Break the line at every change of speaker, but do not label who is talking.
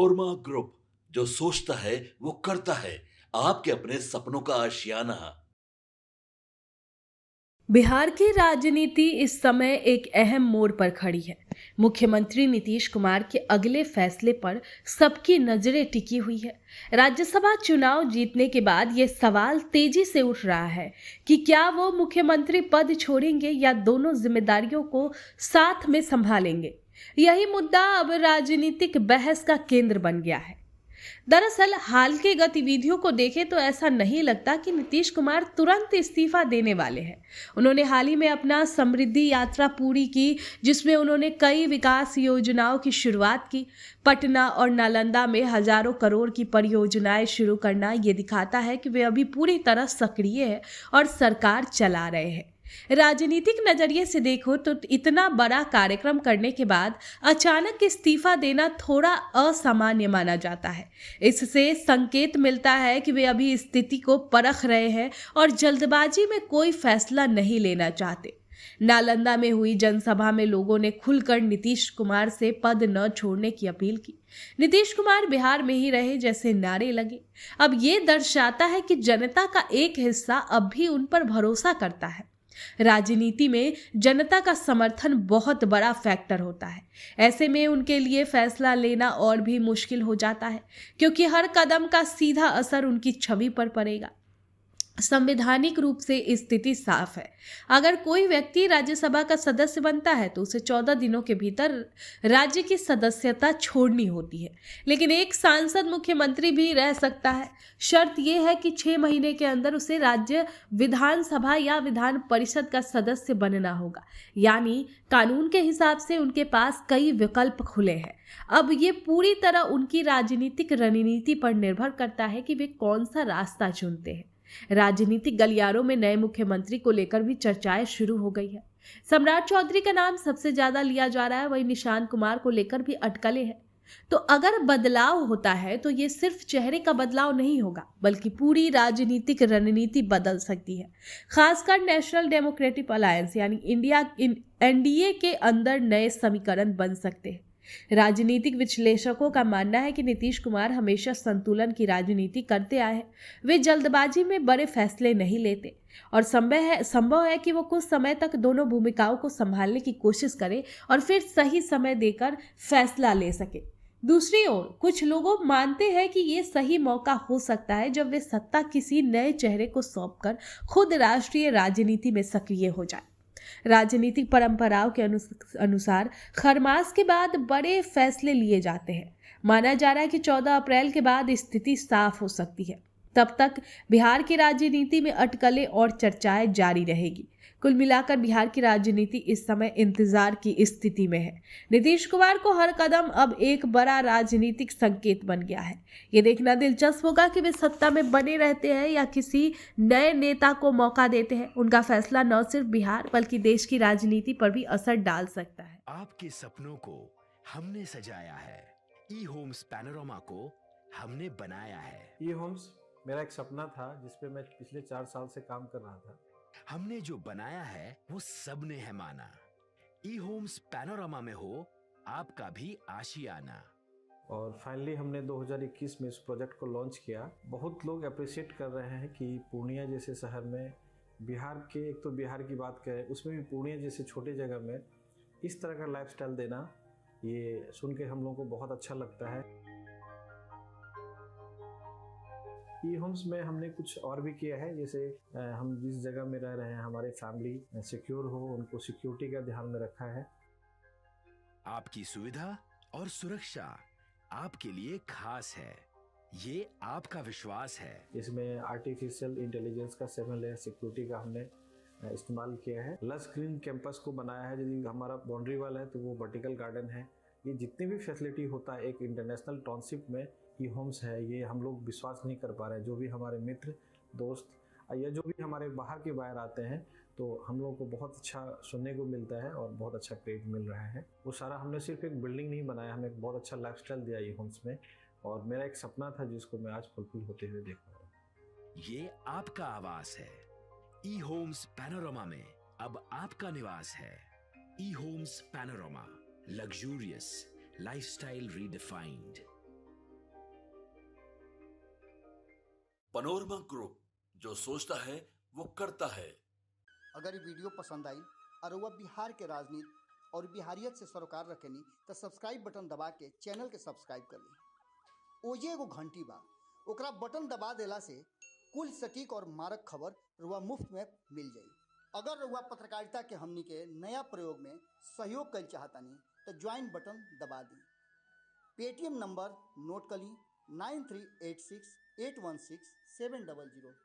Korma group, जो सोचता है वो करता है। आपके अपने सपनों का आशियाना।
बिहार की राजनीति इस समय एक अहम मोड़ पर खड़ी है। मुख्यमंत्री नीतीश कुमार के अगले फैसले पर सबकी नजरें टिकी हुई है। राज्यसभा चुनाव जीतने के बाद ये सवाल तेजी से उठ रहा है कि क्या वो मुख्यमंत्री पद छोड़ेंगे या दोनों जिम्मेदारियों को साथ में संभालेंगे। यही मुद्दा अब राजनीतिक बहस का केंद्र बन गया है। दरअसल हाल की गतिविधियों को देखें तो ऐसा नहीं लगता कि नीतीश कुमार तुरंत इस्तीफा देने वाले हैं। उन्होंने हाल ही में अपना समृद्धि यात्रा पूरी की, जिसमें उन्होंने कई विकास योजनाओं की शुरुआत की। पटना और नालंदा में हजारों करोड़ की परियोजनाएं शुरू करना ये दिखाता है कि वे अभी पूरी तरह सक्रिय है और सरकार चला रहे हैं। राजनीतिक नजरिए से देखो तो इतना बड़ा कार्यक्रम करने के बाद अचानक इस्तीफा देना थोड़ा असामान्य माना जाता है। इससे संकेत मिलता है कि वे अभी स्थिति को परख रहे हैं और जल्दबाजी में कोई फैसला नहीं लेना चाहते। नालंदा में हुई जनसभा में लोगों ने खुलकर नीतीश कुमार से पद न छोड़ने की अपील की। नीतीश कुमार बिहार में ही रहे जैसे नारे लगे। अब ये दर्शाता है कि जनता का एक हिस्सा अब भी उन पर भरोसा करता है। राजनीति में जनता का समर्थन बहुत बड़ा फैक्टर होता है। ऐसे में उनके लिए फैसला लेना और भी मुश्किल हो जाता है, क्योंकि हर कदम का सीधा असर उनकी छवि पर पड़ेगा। संवैधानिक रूप से स्थिति साफ है। अगर कोई व्यक्ति राज्यसभा का सदस्य बनता है तो उसे 14 दिनों के भीतर राज्य की सदस्यता छोड़नी होती है। लेकिन एक सांसद मुख्यमंत्री भी रह सकता है। शर्त यह है कि 6 महीने के अंदर उसे राज्य विधानसभा या विधान परिषद का सदस्य बनना होगा। यानी कानून के हिसाब से उनके पास कई विकल्प खुले हैं। अब ये पूरी तरह उनकी राजनीतिक रणनीति पर निर्भर करता है कि वे कौन सा रास्ता चुनते हैं। राजनीतिक गलियारों में नए मुख्यमंत्री को लेकर भी चर्चाएं शुरू हो गई है। सम्राट चौधरी का नाम सबसे ज्यादा लिया जा रहा है, वहीं निशांत कुमार को लेकर भी अटकलें हैं। तो अगर बदलाव होता है तो ये सिर्फ चेहरे का बदलाव नहीं होगा, बल्कि पूरी राजनीतिक रणनीति बदल सकती है। खासकर नेशनल डेमोक्रेटिक अलायंस यानी इंडिया एनडीए के अंदर नए समीकरण बन सकते हैं। राजनीतिक विश्लेषकों का मानना है कि नीतीश कुमार हमेशा संतुलन की राजनीति करते आए हैं। वे जल्दबाजी में बड़े फैसले नहीं लेते और संभव है कि वो कुछ समय तक दोनों भूमिकाओं को संभालने की कोशिश करें और फिर सही समय देकर फैसला ले सके। दूसरी ओर कुछ लोग मानते हैं कि ये सही मौका हो सकता है जब वे सत्ता किसी नए चेहरे को सौंपकर खुद राष्ट्रीय राजनीति में सक्रिय हो जाए। राजनीतिक परंपराओं के अनुसार खरमास के बाद बड़े फैसले लिए जाते हैं। माना जा रहा है कि 14 अप्रैल के बाद स्थिति साफ हो सकती है। तब तक बिहार की राजनीति में अटकलें और चर्चाएं जारी रहेगी। कुल मिलाकर बिहार की राजनीति इस समय इंतजार की स्थिति में है। नीतीश कुमार को हर कदम अब एक बड़ा राजनीतिक संकेत बन गया है। ये देखना दिलचस्प होगा कि वे सत्ता में बने रहते हैं या किसी नए नेता को मौका देते हैं। उनका फैसला न सिर्फ बिहार बल्कि देश की राजनीति पर भी असर डाल सकता है।
आपके सपनों को हमने सजाया है, ई होम्स पैनोरमा को हमने बनाया है।
ई होम्स मेरा एक सपना था जिसपे मैं पिछले 4 साल से काम कर रहा था।
हमने जो बनाया है वो सबने है माना। ई होम्स पैनोरमा में हो आपका भी आशियाना।
और फाइनली हमने 2021 में इस प्रोजेक्ट को लॉन्च किया। बहुत लोग अप्रिशिएट कर रहे हैं कि पूर्णिया जैसे शहर में बिहार के, एक तो बिहार की बात करें उसमें भी पूर्णिया जैसे छोटे जगह में इस तरह का लाइफस्टाइल देना, ये सुन के हम लोगों को बहुत अच्छा लगता है। ई होम्स में हमने कुछ और भी किया है, जैसे हम जिस जगह में रह रहे हैं हमारे फैमिली सिक्योर हो, उनको सिक्योरिटी का ध्यान में रखा है।
आपकी सुविधा और सुरक्षा आपके लिए खास है, ये आपका विश्वास है।
इसमें आर्टिफिशियल इंटेलिजेंस का 7 लेयर सिक्योरिटी का हमने इस्तेमाल किया है। लस ग्रीन कैंपस को बनाया है। यदि हमारा बाउंड्री वाल है तो वो वर्टिकल गार्डन है। ये जितने भी फैसिलिटी होता है एक इंटरनेशनल टाउनशिप में ई होम्स है, ये हम लोग विश्वास नहीं कर पा रहे हैं। जो भी हमारे मित्र दोस्त या जो भी हमारे बाहर के बाहर आते हैं तो हम लोगों को बहुत अच्छा सुनने को मिलता है और बहुत अच्छा क्रेडिट मिल रहा है। वो सारा हमने सिर्फ एक बिल्डिंग नहीं बनाया, हमें एक बहुत अच्छा लाइफस्टाइल दिया ई होम्स में, और मेरा एक सपना था जिसको मैं आज फुलफिल होते हुए देख रहा हूँ।
ये आपका आवास है। ई होम्स पैनोरमा में अब आपका निवास है। E homes Panorama, luxurious lifestyle redefined.
Panorama group, जो सोचता है वो करता है।
अगर ये वीडियो पसंद आई और वह बिहार के राजनीति और बिहारियत से सरोकार रखेनी तो सब्सक्राइब बटन दबा के चैनल के सब्सक्राइब कर ली। ओजे एगो घंटी बा, ओकरा बटन दबा देला से कुल सटीक और मारक खबर रुआ मुफ्त में मिल जाई। अगर रुआ पत्रकारिता के हमनी के नया प्रयोग में सहयोग कर चाहतानी तो ज्वाइन बटन दबा दी। पेटीएम नंबर नोट कर ली 9386816700।